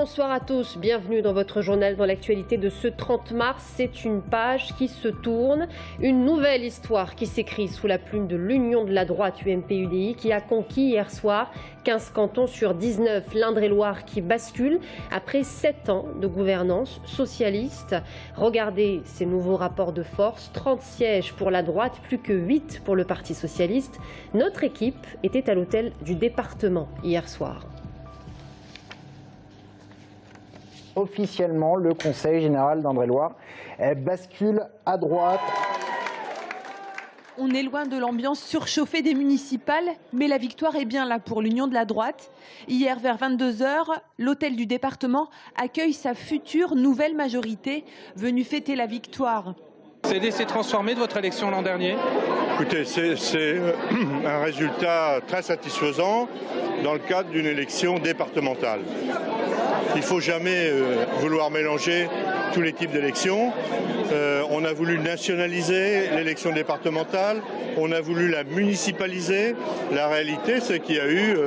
bonsoir à tous. Bienvenue dans votre journal dans l'actualité de ce 30 mars. C'est une page qui se tourne, une nouvelle histoire qui s'écrit sous la plume de l'Union de la droite UMP-UDI qui a conquis hier soir 15 cantons sur 19. L'Indre-et-Loire qui bascule après 7 ans de gouvernance socialiste. Regardez ces nouveaux rapports de force. 30 sièges pour la droite, plus que 8 pour le Parti socialiste. Notre équipe était à l'hôtel du département hier soir. Officiellement, le Conseil général d'Indre-et-Loire bascule à droite. On est loin de l'ambiance surchauffée des municipales, mais la victoire est bien là pour l'Union de la droite. Hier, vers 22 h, l'hôtel du département accueille sa future nouvelle majorité, venue fêter la victoire. C'est laissé transformer de votre élection l'an dernier? Écoutez, c'est un résultat très satisfaisant dans le cadre d'une élection départementale. Il ne faut jamais vouloir mélanger tous les types d'élections. On a voulu nationaliser l'élection départementale, on a voulu la municipaliser. La réalité, c'est qu'il y a eu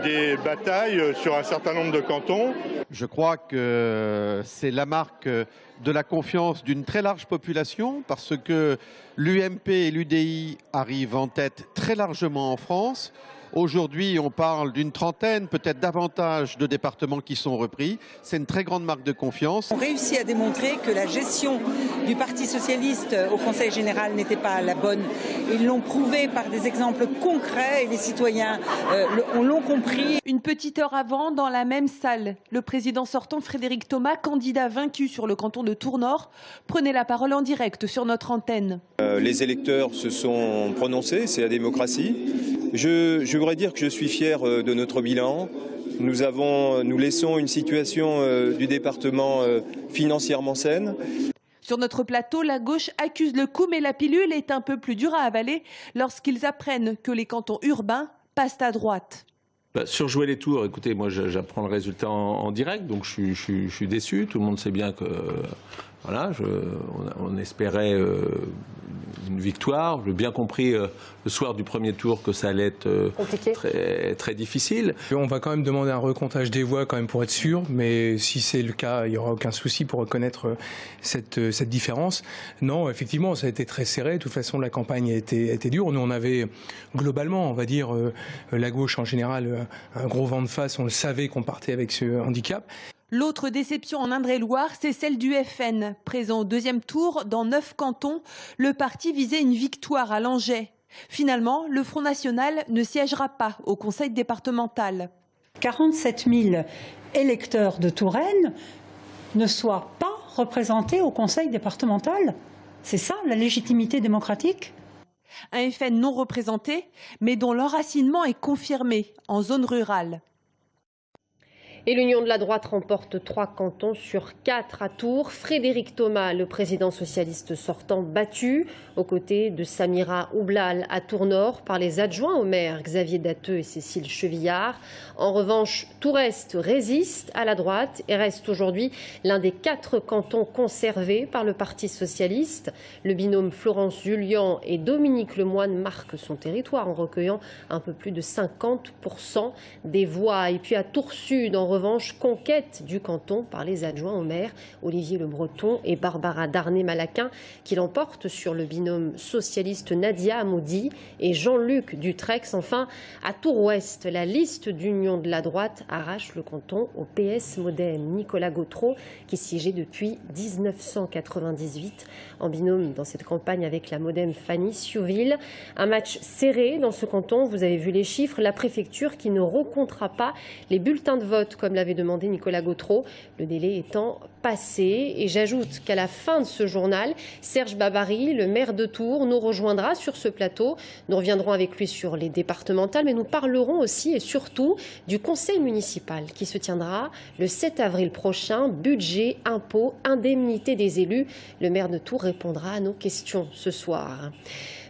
des batailles sur un certain nombre de cantons. Je crois que c'est la marque de la confiance d'une très large population parce que l'UMP et l'UDI arrivent en tête très largement en France. Aujourd'hui, on parle d'une trentaine, peut-être davantage de départements qui sont repris. C'est une très grande marque de confiance. On réussit à démontrer que la gestion du Parti socialiste au Conseil général n'était pas la bonne. Ils l'ont prouvé par des exemples concrets et les citoyens l'ont compris. Une petite heure avant, dans la même salle, le président sortant Frédéric Thomas, candidat vaincu sur le canton de Tours-Nord, prenait la parole en direct sur notre antenne. Les électeurs se sont prononcés, c'est la démocratie. Je voudrais dire que je suis fier de notre bilan. Nous laissons une situation du département financièrement saine. Sur notre plateau, la gauche accuse le coup, mais la pilule est un peu plus dure à avaler lorsqu'ils apprennent que les cantons urbains passent à droite. Surjouer les tours, écoutez, moi j'apprends le résultat en direct, donc je suis déçu. Tout le monde sait bien que voilà, on espérait une victoire. J'ai bien compris le soir du premier tour que ça allait être très difficile. On va quand même demander un recomptage des voix quand même pour être sûr, mais si c'est le cas, il n'y aura aucun souci pour reconnaître cette différence. Non, effectivement, ça a été très serré. De toute façon, la campagne a été dure. Nous, on avait globalement, on va dire, la gauche en général, un gros vent de face. On le savait qu'on partait avec ce handicap. L'autre déception en Indre-et-Loire, c'est celle du FN. Présent au deuxième tour, dans 9 cantons, le parti visait une victoire à Langeais. Finalement, le Front National ne siégera pas au conseil départemental. 47 000 électeurs de Touraine ne soient pas représentés au conseil départemental. C'est ça la légitimité démocratique ? Un FN non représenté, mais dont l'enracinement est confirmé en zone rurale. Et l'Union de la droite remporte 3 cantons sur 4 à Tours. Frédéric Thomas, le président socialiste sortant, battu aux côtés de Samira Oublal à Tours-Nord par les adjoints au maire Xavier Datteux et Cécile Chevillard. En revanche, Tours-Est résiste à la droite et reste aujourd'hui l'un des 4 cantons conservés par le Parti socialiste. Le binôme Florence Julian et Dominique Lemoine marquent son territoire en recueillant un peu plus de 50% des voix. Et puis à Tours-Sud, en revanche, conquête du canton par les adjoints au maire Olivier Le Breton et Barbara Darnay-Malaquin qui l'emportent sur le binôme socialiste Nadia Amoudi et Jean-Luc Dutrex. Enfin, à Tours-Ouest, la liste d'Union de la droite arrache le canton au PS Modem. Nicolas Gautreau, qui siégeait depuis 1998 en binôme dans cette campagne avec la Modem Fanny Siouville. Un match serré dans ce canton, vous avez vu les chiffres. La préfecture qui ne recomptera pas les bulletins de vote comme l'avait demandé Nicolas Gautreau, le délai étant passé. Et j'ajoute qu'à la fin de ce journal, Serge Babary, le maire de Tours, nous rejoindra sur ce plateau. Nous reviendrons avec lui sur les départementales, mais nous parlerons aussi et surtout du conseil municipal qui se tiendra le 7 avril prochain. Budget, impôts, indemnité des élus. Le maire de Tours répondra à nos questions ce soir.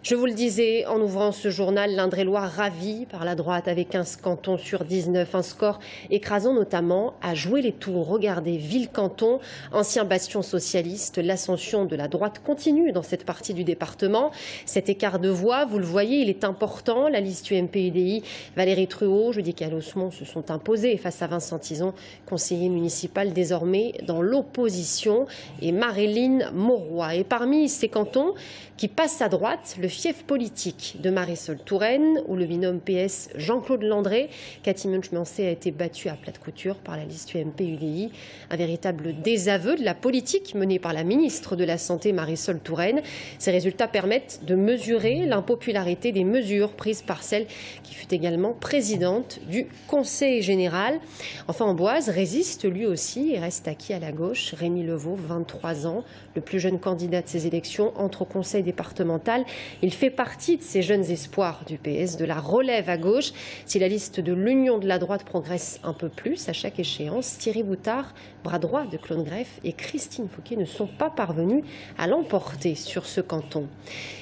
Je vous le disais en ouvrant ce journal, l'Indre-et-Loire ravi par la droite avec 15 cantons sur 19, un score écrasant notamment à Jouer les Tours. Regardez, ville-canton, ancien bastion socialiste. L'ascension de la droite continue dans cette partie du département. Cet écart de voix, vous le voyez, il est important. La liste UMP-UDI, Valérie Truot, Judy Calosmont se sont imposés face à Vincent Tison, conseiller municipal désormais dans l'opposition, et Maréline Mauroy. Et parmi ces cantons qui passent à droite, le fief politique de Marisol Touraine, où le binôme PS Jean-Claude Landré, Cathy Munch-Mansé a été battue à plate couture par la liste UMP-UDI. Un véritable désaveu de la politique menée par la ministre de la Santé Marisol Touraine. Ces résultats permettent de mesurer l'impopularité des mesures prises par celle qui fut également présidente du Conseil général. Enfin, Amboise résiste lui aussi et reste acquis à la gauche. Rémi Levaux, 23 ans, le plus jeune candidat de ces élections, entre au conseil départemental. Il fait partie de ces jeunes espoirs du PS, de la relève à gauche. Si la liste de l'Union de la droite progresse un peu plus à chaque échéance, Thierry Boutard, bras droit de Claude Greff, et Christine Fouquet ne sont pas parvenus à l'emporter sur ce canton.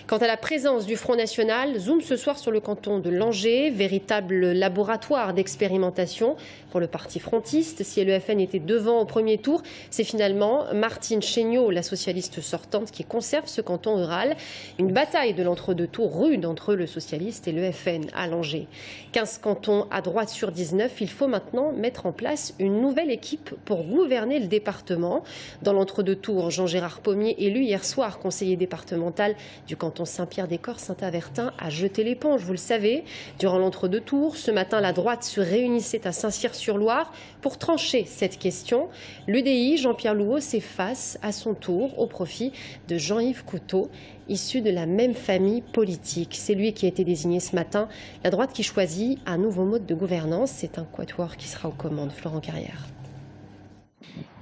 Quant à la présence du Front National, zoom ce soir sur le canton de Langeais, véritable laboratoire d'expérimentation pour le parti frontiste. Si le FN était devant au premier tour, c'est finalement Martine Chéniaud, la socialiste sortante, qui conserve ce canton rural. Une bataille de l'entre-deux tours rude entre le socialiste et le FN à Langeais. 15 cantons à droite sur 19, il faut maintenant mettre en place une nouvelle équipe pour gouverner le département. Dans l'entre-deux tours, Jean-Gérard Pommier, élu hier soir conseiller départemental du canton Saint-Pierre-des-Corps, Saint-Avertin, a jeté l'éponge, vous le savez. Durant l'entre-deux tours, ce matin, la droite se réunissait à Saint-Cyr-sur-Loire pour trancher cette question. L'UDI, Jean-Pierre Louault, s'efface à son tour au profit de Jean-Yves Couteau, issu de la même famille politique. C'est lui qui a été désigné ce matin. La droite qui choisit un nouveau mode de gouvernance. C'est un quatuor qui sera aux commandes. Florent Carrière.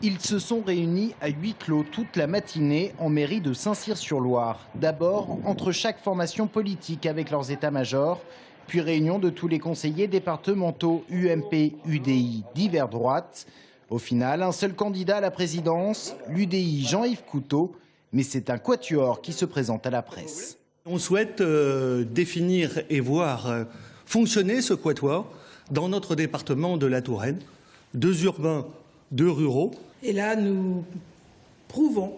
Ils se sont réunis à huis clos toute la matinée en mairie de Saint-Cyr-sur-Loire. D'abord, entre chaque formation politique avec leurs états-majors, puis réunion de tous les conseillers départementaux UMP, UDI, divers droites. Au final, un seul candidat à la présidence, l'UDI Jean-Yves Couteau, mais c'est un quatuor qui se présente à la presse. On souhaite définir et voir fonctionner ce quatuor dans notre département de la Touraine, 2 urbains, 2 ruraux. Et là, nous prouvons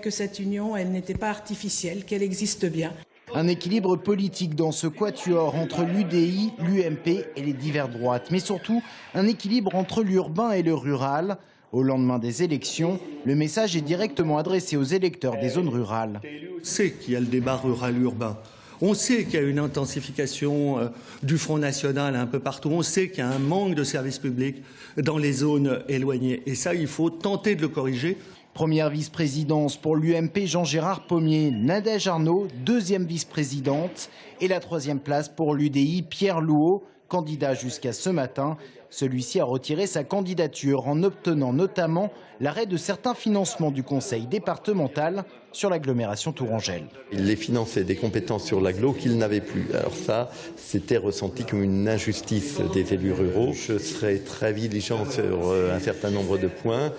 que cette union, elle n'était pas artificielle, qu'elle existe bien. Un équilibre politique dans ce quatuor entre l'UDI, l'UMP et les diverses droites, mais surtout un équilibre entre l'urbain et le rural. Au lendemain des élections, le message est directement adressé aux électeurs des zones rurales. On sait qu'il y a le débat rural-urbain. On sait qu'il y a une intensification du Front National un peu partout. On sait qu'il y a un manque de services publics dans les zones éloignées. Et ça, il faut tenter de le corriger. Première vice-présidence pour l'UMP, Jean-Gérard Pommier, Nadège Arnaud, deuxième vice-présidente. Et la 3e place pour l'UDI, Pierre Louault, candidat jusqu'à ce matin. Celui-ci a retiré sa candidature en obtenant notamment l'arrêt de certains financements du conseil départemental sur l'agglomération tourangelle. Il les finançait des compétences sur l'agglo qu'il n'avait plus. Alors ça, c'était ressenti comme une injustice des élus ruraux. Je serai très vigilant sur un certain nombre de points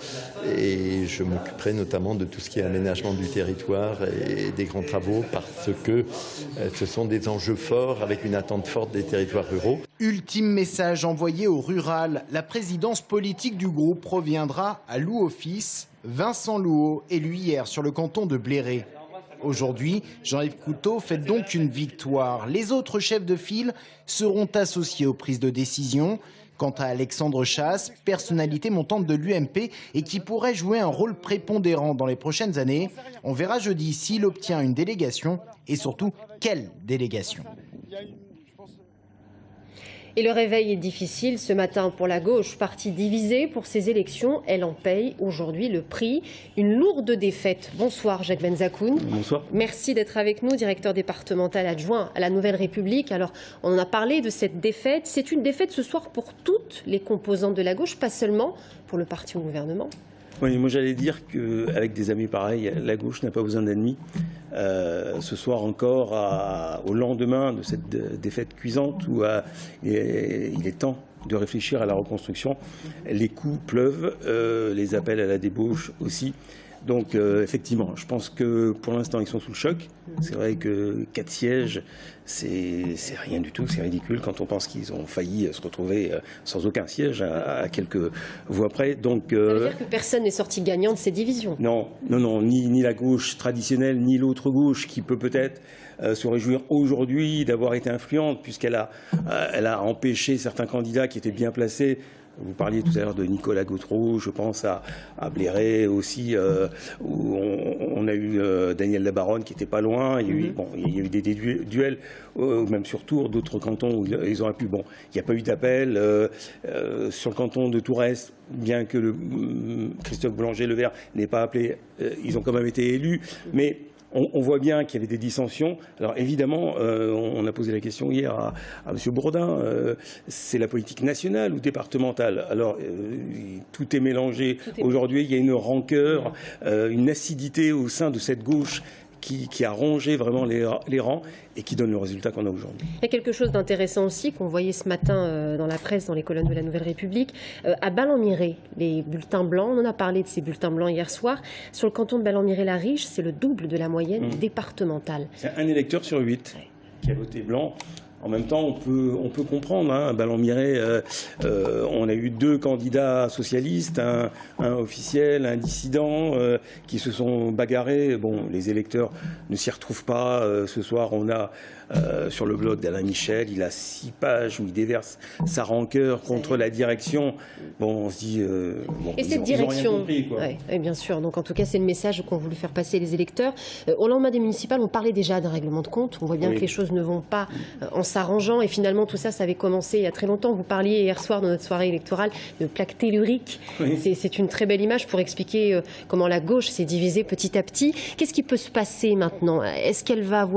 et je m'occuperai notamment de tout ce qui est aménagement du territoire et des grands travaux parce que ce sont des enjeux forts avec une attente forte des territoires ruraux. Ultime message envoyé au rural, la présidence politique du groupe reviendra à Louault-Fils. Vincent Louault élu hier sur le canton de Bléré. Aujourd'hui, Jean-Yves Couteau fête donc une victoire. Les autres chefs de file seront associés aux prises de décision. Quant à Alexandre Chasse, personnalité montante de l'UMP et qui pourrait jouer un rôle prépondérant dans les prochaines années, on verra jeudi s'il obtient une délégation et surtout quelle délégation. Et le réveil est difficile ce matin pour la gauche, parti divisée pour ces élections. Elle en paye aujourd'hui le prix. Une lourde défaite. Bonsoir Jacques Benzakoun. Bonsoir. Merci d'être avec nous, directeur départemental adjoint à la Nouvelle République. Alors, on en a parlé de cette défaite. C'est une défaite ce soir pour toutes les composantes de la gauche, pas seulement pour le parti au gouvernement. Oui, moi j'allais dire qu'avec des amis pareils, la gauche n'a pas besoin d'ennemis. Ce soir encore, au lendemain de cette défaite cuisante, où il est temps de réfléchir à la reconstruction, les coups pleuvent, les appels à la débauche aussi. Donc effectivement, je pense que pour l'instant ils sont sous le choc. C'est vrai que 4 sièges, c'est rien du tout, c'est ridicule quand on pense qu'ils ont failli se retrouver sans aucun siège à quelques voix près. Donc, ça veut dire que personne n'est sorti gagnant de ces divisions? Non, ni la gauche traditionnelle, ni l'autre gauche qui peut-être se réjouir aujourd'hui d'avoir été influente puisqu'elle a empêché certains candidats qui étaient bien placés. Vous parliez tout à l'heure de Nicolas Gautreau, je pense à Bléré aussi, où on a eu Daniel Labaronne qui n'était pas loin. Il y a eu des duels, même sur Tours, d'autres cantons où ils auraient pu. Bon, il n'y a pas eu d'appel. Sur le canton de Tourès, bien que Christophe Boulanger-Levert n'ait pas appelé, ils ont quand même été élus. Mais on voit bien qu'il y avait des dissensions. Alors évidemment, on a posé la question hier à M. Bourdin, c'est la politique nationale ou départementale? Alors tout est mélangé. Aujourd'hui, il y a une rancœur, une acidité au sein de cette gauche qui a rongé vraiment les rangs et qui donne le résultat qu'on a aujourd'hui. Il y a quelque chose d'intéressant aussi qu'on voyait ce matin dans la presse, dans les colonnes de la Nouvelle République. À Ballon-Miré, les bulletins blancs, on en a parlé de ces bulletins blancs hier soir. Sur le canton de Ballon-Miré-la-Riche, c'est le double de la moyenne départementale. C'est un électeur sur 8 qui a voté blanc. En même temps, on peut comprendre. À Ballon-Miré, on a eu 2 candidats socialistes, un officiel, un dissident, qui se sont bagarrés. Bon, les électeurs ne s'y retrouvent pas. Ce soir, on a sur le blog d'Alain Michel, il a 6 pages où il déverse sa rancœur contre la direction. Bon, on se dit, et cette direction, ont rien compris, quoi. Oui, bien sûr. Donc en tout cas, c'est le message qu'ont voulu faire passer les électeurs. Au lendemain des municipales, on parlait déjà d'un règlement de compte. On voit bien que les choses ne vont pas en s'arrangeant. Et finalement, tout ça, ça avait commencé il y a très longtemps. Vous parliez hier soir, dans notre soirée électorale, de plaque tellurique. C'est une très belle image pour expliquer comment la gauche s'est divisée petit à petit. Qu'est-ce qui peut se passer maintenant? Est-ce qu'elle va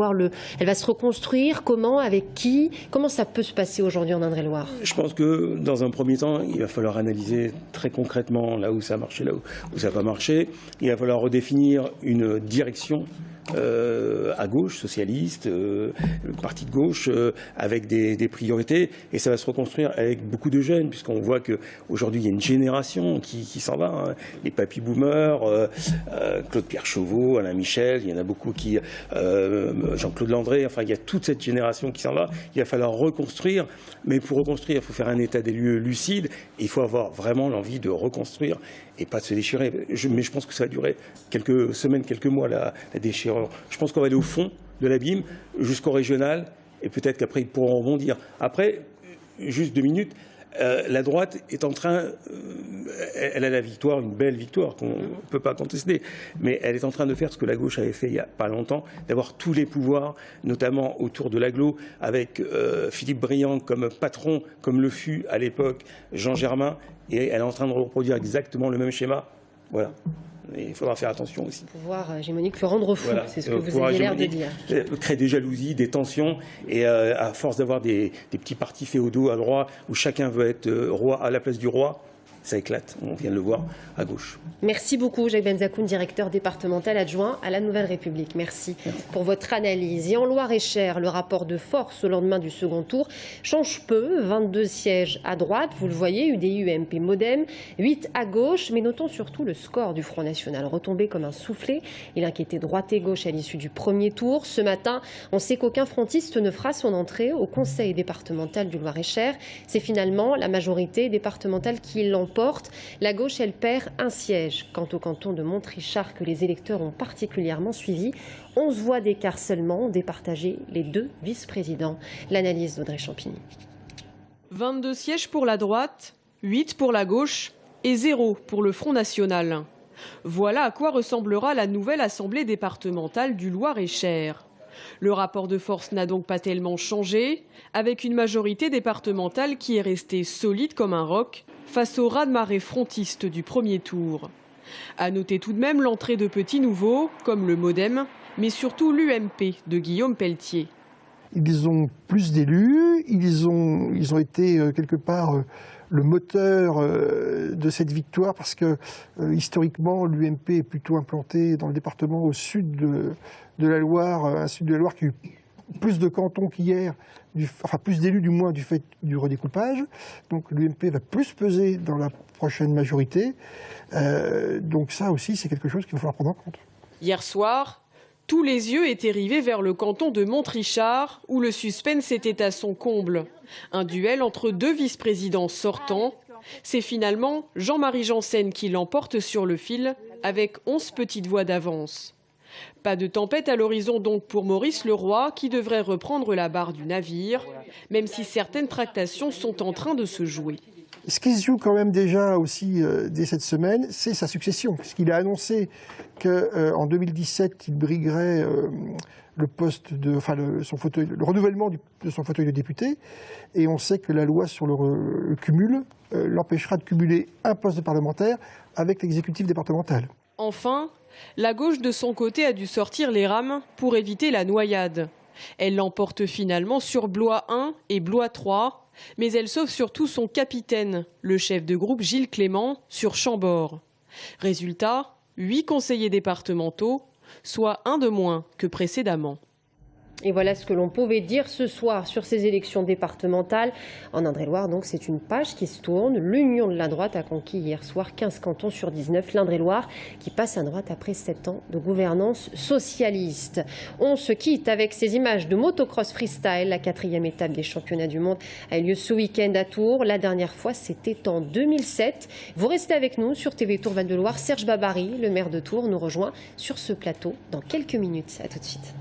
elle va se reconstruire? Comment? Avec qui? Comment ça peut se passer aujourd'hui en Indre-et-Loire? Je pense que dans un premier temps, il va falloir analyser très concrètement là où ça a marché, là où ça n'a pas marché. Il va falloir redéfinir une direction à gauche, socialiste, le parti de gauche, avec des priorités. Et ça va se reconstruire avec beaucoup de jeunes, puisqu'on voit qu'aujourd'hui, il y a une génération qui s'en va. Les papy-boomers, Claude-Pierre Chauveau, Alain Michel, il y en a beaucoup qui... Jean-Claude Landré, enfin, il y a toute cette génération qui s'en va. Il va falloir reconstruire. Mais pour reconstruire, il faut faire un état des lieux lucide. Il faut avoir vraiment l'envie de reconstruire et pas de se déchirer. Mais je pense que ça va durer quelques semaines, quelques mois, la déchirure. Je pense qu'on va aller au fond de l'abîme jusqu'au régional et peut-être qu'après ils pourront rebondir. Après, juste 2 minutes, la droite est en train, elle a la victoire, une belle victoire qu'on ne peut pas contester, mais elle est en train de faire ce que la gauche avait fait il n'y a pas longtemps, d'avoir tous les pouvoirs, notamment autour de l'agglo, avec Philippe Briand comme patron, comme le fut à l'époque Jean Germain, et elle est en train de reproduire exactement le même schéma. Voilà. Et il faudra faire attention aussi. Le pouvoir hégémonique peut rendre fou, c'est ce que vous avez l'air de dire. Crée des jalousies, des tensions, et à force d'avoir des petits partis féodaux à droite, où chacun veut être roi à la place du roi, ça éclate, on vient de le voir à gauche. Merci beaucoup Jacques Benzakoun, directeur départemental adjoint à la Nouvelle République. Merci pour votre analyse. Et en Loir-et-Cher, le rapport de force au lendemain du second tour change peu. 22 sièges à droite, vous le voyez, UDI, UMP, Modem, 8 à gauche. Mais notons surtout le score du Front National, retombé comme un soufflet. Il inquiétait droite et gauche à l'issue du premier tour. Ce matin, on sait qu'aucun frontiste ne fera son entrée au Conseil départemental du Loir-et-Cher. C'est finalement la majorité départementale qui l'emporte. La gauche, elle perd un siège. Quant au canton de Montrichard, que les électeurs ont particulièrement suivi, 11 voix d'écart seulement ont départagé les 2 vice-présidents. L'analyse d'Audrey Champigny. 22 sièges pour la droite, 8 pour la gauche et 0 pour le Front National. Voilà à quoi ressemblera la nouvelle assemblée départementale du Loir-et-Cher. Le rapport de force n'a donc pas tellement changé, avec une majorité départementale qui est restée solide comme un roc face au raz-de-marée frontiste du premier tour. À noter tout de même l'entrée de petits nouveaux, comme le Modem, mais surtout l'UMP de Guillaume Pelletier. Ils ont plus d'élus, ils ont été quelque part le moteur de cette victoire parce que historiquement l'UMP est plutôt implanté dans le département au sud de la Loire, un sud de la Loire qui a eu plus de cantons qu'hier, enfin plus d'élus du moins du fait du redécoupage. Donc l'UMP va plus peser dans la prochaine majorité. Donc ça aussi, c'est quelque chose qu'il va falloir prendre en compte. Hier soir, tous les yeux étaient rivés vers le canton de Montrichard, où le suspense était à son comble. Un duel entre deux vice-présidents sortants. C'est finalement Jean-Marie Janssen qui l'emporte sur le fil, avec 11 petites voix d'avance. Pas de tempête à l'horizon donc pour Maurice Leroy, qui devrait reprendre la barre du navire, même si certaines tractations sont en train de se jouer. Ce qui se joue quand même déjà aussi dès cette semaine, c'est sa succession, puisqu'il a annoncé qu'en 2017, il briguerait le renouvellement de son fauteuil de député, et on sait que la loi sur le cumul l'empêchera de cumuler un poste de parlementaire avec l'exécutif départemental. Enfin, la gauche de son côté a dû sortir les rames pour éviter la noyade. Elle l'emporte finalement sur Blois 1 et Blois 3, mais elle sauve surtout son capitaine, le chef de groupe Gilles Clément, sur Chambord. Résultat, 8 conseillers départementaux, soit un de moins que précédemment. Et voilà ce que l'on pouvait dire ce soir sur ces élections départementales. En Indre-et-Loire, donc, c'est une page qui se tourne. L'Union de la droite a conquis hier soir 15 cantons sur 19. L'Indre-et-Loire qui passe à droite après 7 ans de gouvernance socialiste. On se quitte avec ces images de motocross freestyle. La 4e étape des championnats du monde a eu lieu ce week-end à Tours. La dernière fois, c'était en 2007. Vous restez avec nous sur TV Tours Val-de-Loire. Serge Babary, le maire de Tours, nous rejoint sur ce plateau dans quelques minutes. À tout de suite.